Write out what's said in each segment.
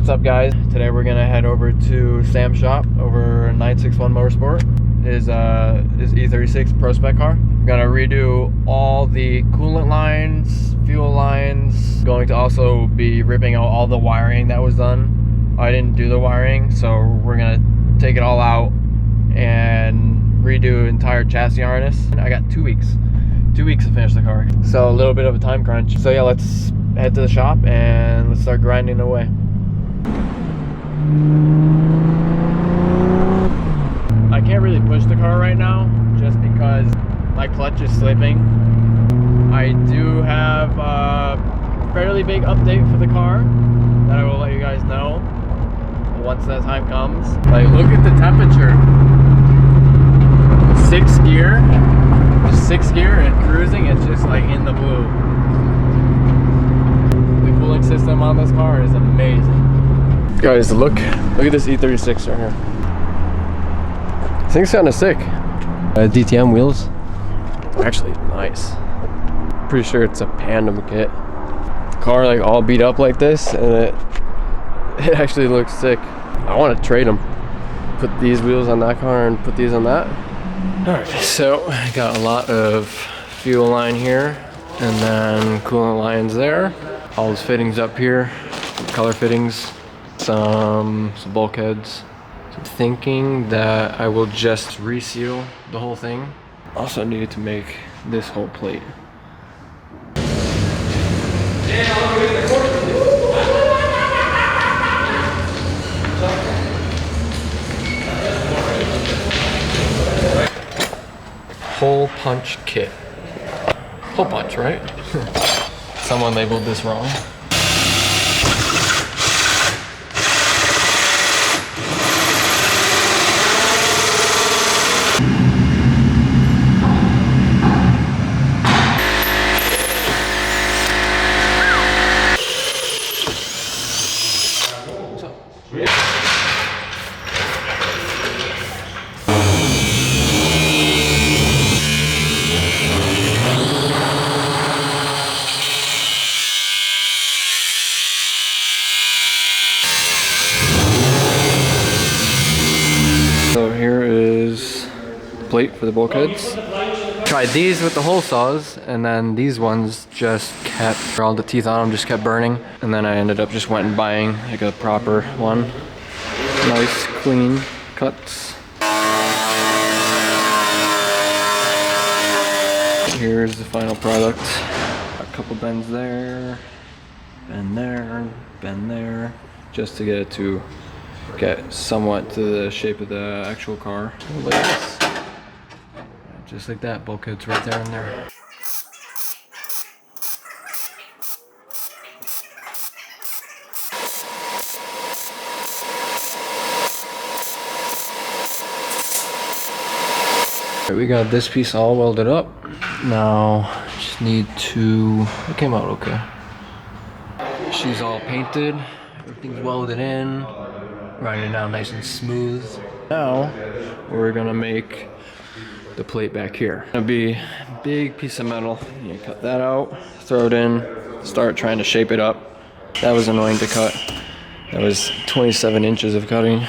What's up, guys? Today we're gonna head over to Sam's shop over 961 Motorsport. His E36 Pro Spec car. We're gonna redo all the coolant lines, fuel lines. Going to also be ripping out all the wiring that was done. I didn't do the wiring, so we're gonna take it all out and redo entire chassis harness. I got 2 weeks. 2 weeks to finish the car. So a little bit of a time crunch. So yeah, let's head to the shop and let's start grinding away. I can't really push the car right now just because my clutch is slipping. I do have a fairly big update for the car that I will let you guys know once that time comes. Like, look at the temperature. 6th gear, 6th gear and cruising, it's just like in the blue. The cooling system on this car is amazing. Guys, look at this E36 right here. This thing's kind of sick. DTM wheels, actually nice. Pretty sure it's a Pandem kit. Car like all beat up like this, and it actually looks sick. I want to trade them. Put these wheels on that car and put these on that. All right, so I got a lot of fuel line here, and then coolant lines there. All those fittings up here, color fittings. Some bulkheads. So I'm thinking that I will just reseal the whole thing. Also needed to make this whole plate. Hole punch kit. Hole punch, right? Someone labeled this wrong. So here is the plate for the bulkheads. Tried these with the hole saws, and then these ones just kept, all the teeth on them just kept burning. And then I ended up just went and buying like a proper one. Nice, clean cuts. Here's the final product. A couple bends there, bend there, just to get it to get somewhat to the shape of the actual car. Like this. Just like that, bulkheads right there and there. Right, we got this piece all welded up. Now, just need to, it came out okay. She's all painted, everything's welded in. Running it down nice and smooth. Now we're gonna make the plate back here. It'll be a big piece of metal. You cut that out, throw it in, start trying to shape it up. That was annoying to cut. That was 27 inches of cutting.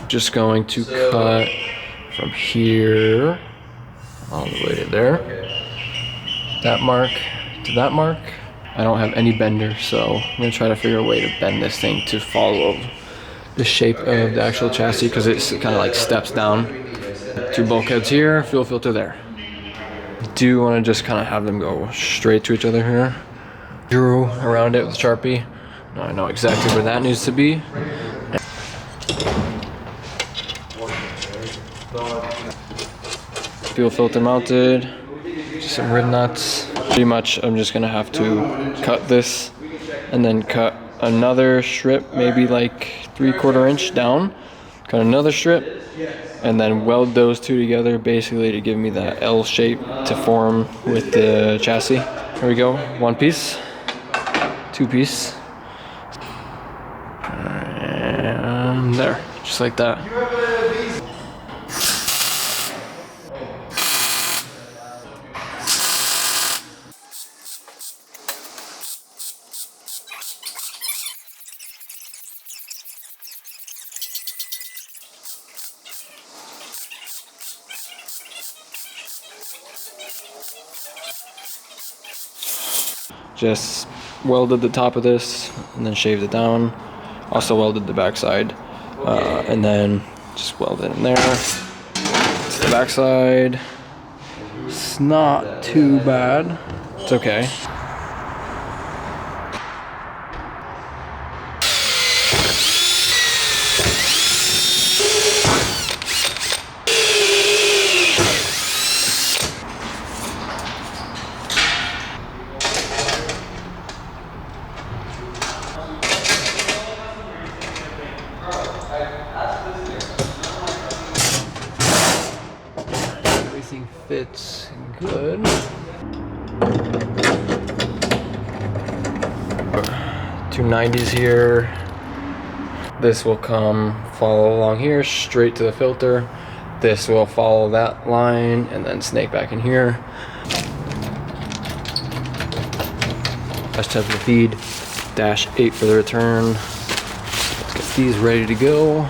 Just going to cut from here all the way to there. That mark to that mark. I don't have any bender, so I'm gonna try to figure a way to bend this thing to follow the shape of the actual chassis, because it kind of like steps down. 2 bulkheads here, fuel filter there. Do want to just kind of have them go straight to each other here. Drew around it with Sharpie. Now I know exactly where that needs to be. Fuel filter mounted. Just some rib nuts. Pretty much I'm just gonna have to cut this and then cut another strip, maybe like 3/4 inch down, cut another strip, and then weld those two together basically to give me that L shape to form with the chassis. Here we go, 1 piece, 2 piece, and there, just like that. Just welded the top of this and then shaved it down. Also welded the backside and then just welded in there. It's the backside. It's not too bad. It's okay. Everything fits good. Two 90s here. This will follow along here straight to the filter. This will follow that line and then snake back in here. Dash 10 for the feed, dash 8 for the return. Let's get these ready to go.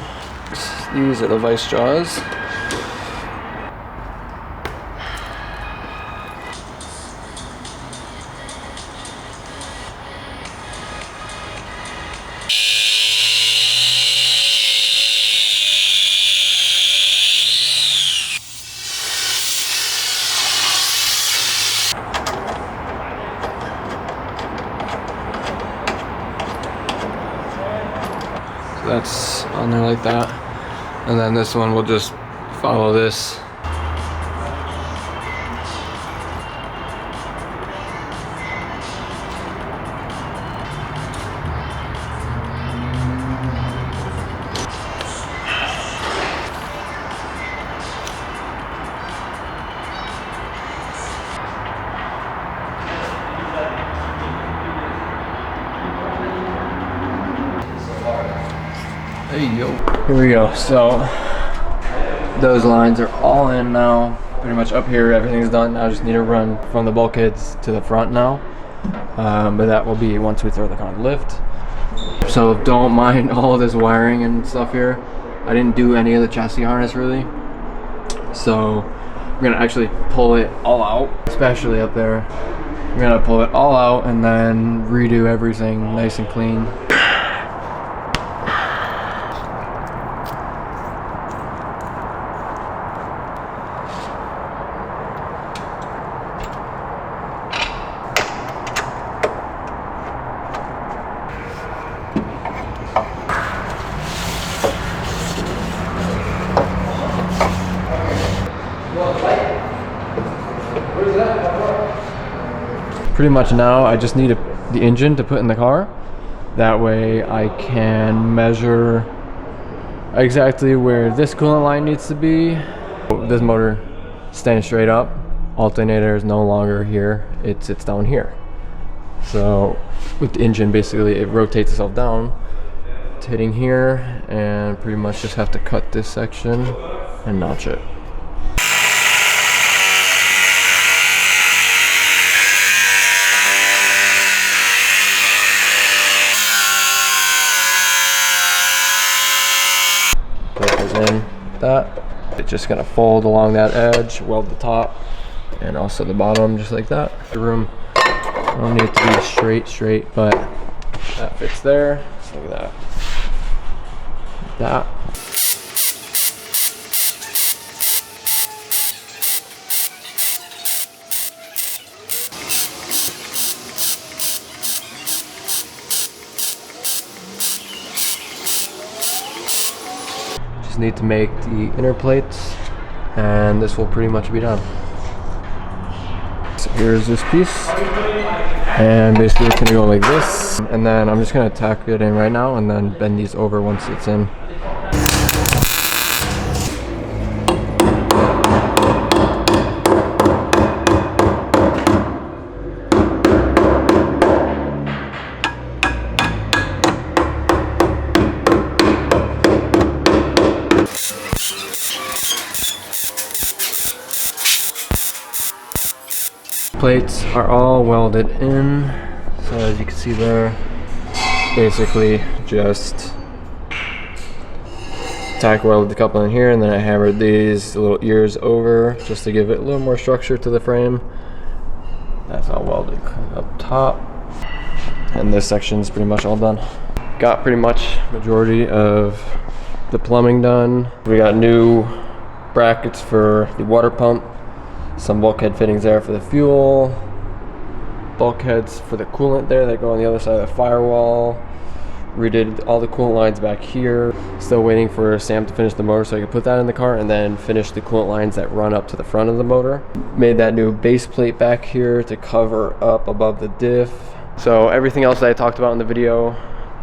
These are the vice jaws. That's on there like that, and then this one will just follow this. Hey yo. Here we go. So those lines are all in now. Pretty much up here, everything's done. I just need to run from the bulkheads to the front now. But that will be once we throw the car on the lift. So don't mind all this wiring and stuff here. I didn't do any of the chassis harness really. So we're gonna actually pull it all out, especially up there. We're gonna pull it all out and then redo everything nice and clean. Pretty much now I just need the engine to put in the car. That way I can measure exactly where this coolant line needs to be. This motor staying straight up. Alternator is no longer here, it sits down here. So with the engine, basically it rotates itself down. It's hitting here, and pretty much just have to cut this section and notch it. In that, it's just gonna fold along that edge, weld the top and also the bottom just like that. The room, I don't need it to be straight, but that fits there. Look at that. Need to make the inner plates, and this will pretty much be done. So here's this piece, and basically it's gonna go like this, and then I'm just gonna tack it in right now and then bend these over once it's in. Plates are all welded in, so as you can see there, basically just tack welded the coupling here, and then I hammered these little ears over just to give it a little more structure to the frame. That's all welded up top, and this section is pretty much all done. Got pretty much majority of the plumbing done. We got new brackets for the water pump, some bulkhead fittings there for the fuel, bulkheads for the coolant there that go on the other side of the firewall. Redid all the coolant lines back here. Still waiting for Sam to finish the motor so I can put that in the car, and then finish the coolant lines that run up to the front of the motor. Made that new base plate back here to cover up above the diff. So everything else that I talked about in the video,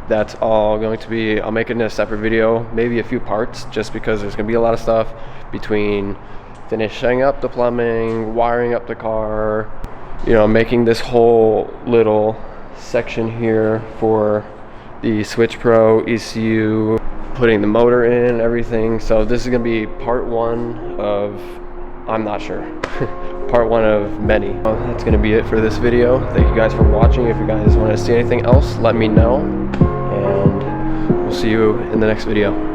that's all going to be, I'll make it in a separate video, maybe a few parts, just because there's gonna be a lot of stuff between finishing up the plumbing, wiring up the car, you know, making this whole little section here for the Switch Pro ECU, putting the motor in, everything. So this is gonna be part one of, I'm not sure, part one of many. That's gonna be it for this video. Thank you guys for watching. If you guys want to see anything else, let me know, and we'll see you in the next video.